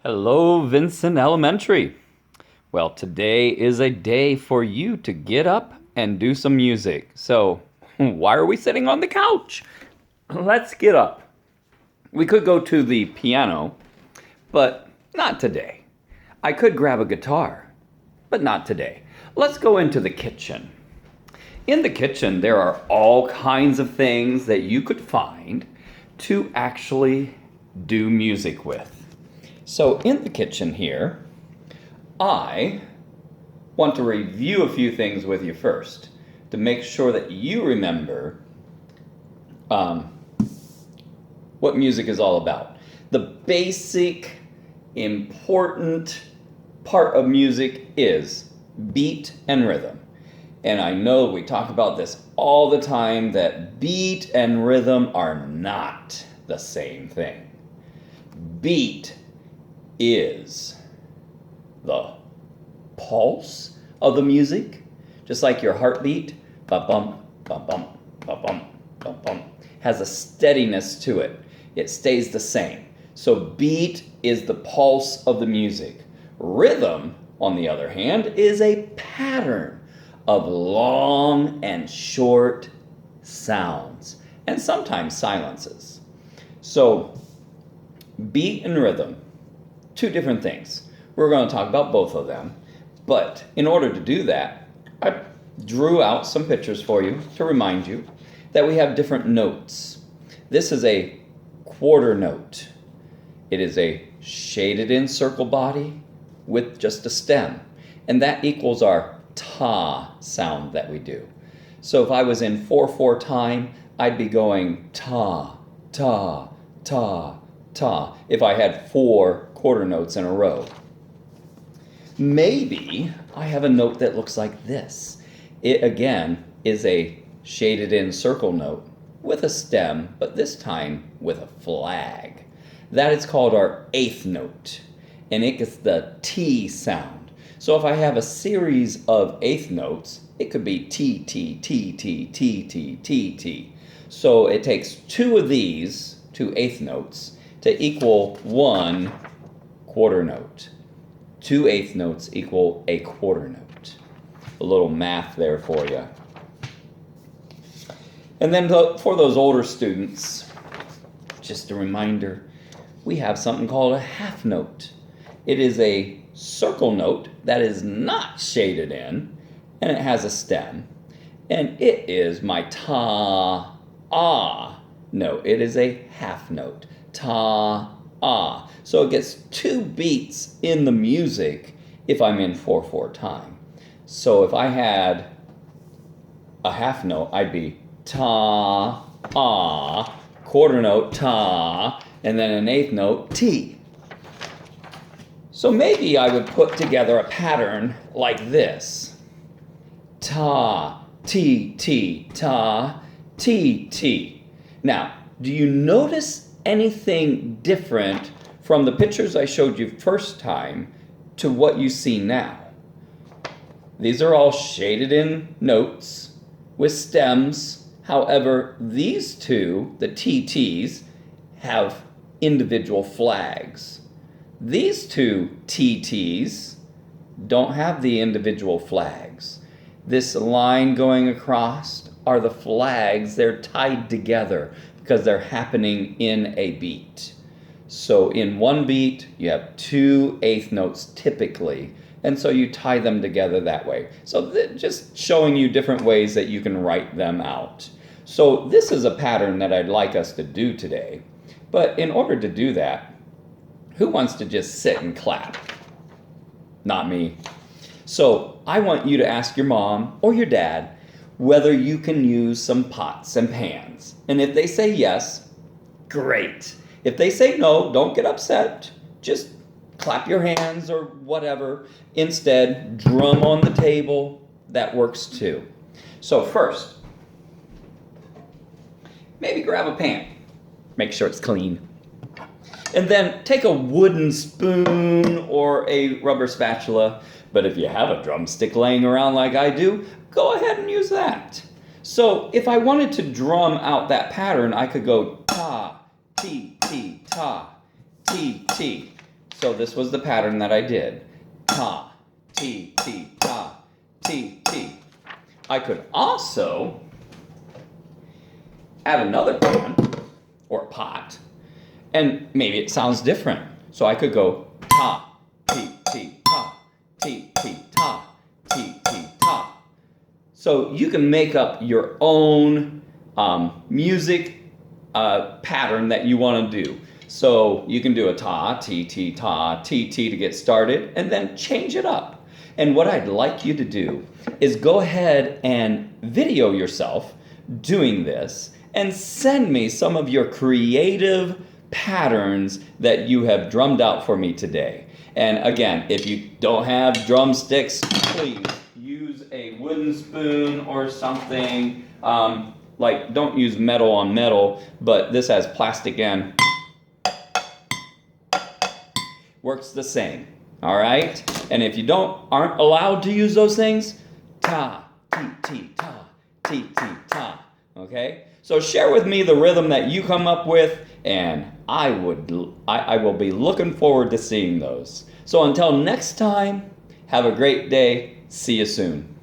Hello, Vincent Elementary. Well, today is a day for you to get up and do some music. So, why are we sitting on the couch? Let's get up. We could go to the piano, but not today. I could grab a guitar, but not today. Let's go into the kitchen. In the kitchen, there are all kinds of things that you could find to actually do music with. So in the kitchen here, I want to review a few things with you first to make sure that you remember what music is all about. The basic, important part of music is beat and rhythm. And I know we talk about this all the time, that beat and rhythm are not the same thing. Beat is the pulse of the music, just like your heartbeat, ba-bum, ba-bum, ba-bum, ba-bum, has a steadiness to it. It stays the same. So beat is the pulse of the music. Rhythm, on the other hand, is a pattern of long and short sounds, and sometimes silences. So beat and rhythm, two different things. We're going to talk about both of them. But in order to do that, I drew out some pictures for you to remind you that we have different notes. This is a quarter note. It is a shaded in circle body with just a stem. And that equals our ta sound that we do. So if I was in 4/4 time, I'd be going ta, ta, ta, ta, if I had 4 quarter notes in a row. Maybe I have a note that looks like this. It again is a shaded in circle note with a stem, but this time with a flag. That is called our 8th note, and it gets the T sound. So if I have a series of 8th notes, it could be T, T, T, T, T, T, T, T. So it takes 2 of these, 2 8th notes, to equal 1 quarter note. 2 8th notes equal a quarter note. A little math there for you. And then for those older students, just a reminder, we have something called a half note. It is a circle note that is not shaded in, and it has a stem. And it is my ta, ah note. It is a half note. Ta, ah. So it gets 2 beats in the music if I'm in 4/4 time. So if I had a half note, I'd be ta, ah, quarter note, ta, and then an 8th note, T. So maybe I would put together a pattern like this. Ta, T, T, ta, T, T. Now, do you notice anything different from the pictures I showed you first time to what you see now? These are all shaded in notes with stems. However, these two, the TTs, have individual flags. These two TTs don't have the individual flags. This line going across are the flags. They're tied together because they're happening in a beat. So in one beat, you have 2 8th notes typically, and so you tie them together that way. So just showing you different ways that you can write them out. So this is a pattern that I'd like us to do today. But in order to do that, who wants to just sit and clap? Not me. So I want you to ask your mom or your dad whether you can use some pots and pans. And if they say yes, great. If they say no, don't get upset. Just clap your hands or whatever. Instead, drum on the table. That works too. So first, maybe grab a pan. Make sure it's clean. And then take a wooden spoon or a rubber spatula. But if you have a drumstick laying around like I do, go ahead and use that. So if I wanted to drum out that pattern, I could go ta, ti, ti, ta, ti, ti. So this was the pattern that I did. Ta, ti, ti, ta, ti, ti. I could also add another pan or pot, and maybe it sounds different. So I could go ta, ti, ti, ta, ti, ti, ta, ti, ti, ta. So you can make up your own music pattern that you want to do. So you can do a ta, ti, ti, ta, ti, ti to get started, and then change it up. And what I'd like you to do is go ahead and video yourself doing this and send me some of your creative patterns that you have drummed out for me today. And again, if you don't have drumsticks, please use a wooden spoon or something. Like, don't use metal on metal, but this has plastic and works the same. All right? And if you aren't allowed to use those things, ta, ti, ti, ta, ti, ti, ta. Okay? So share with me the rhythm that you come up with, and I will be looking forward to seeing those. So until next time, have a great day. See you soon.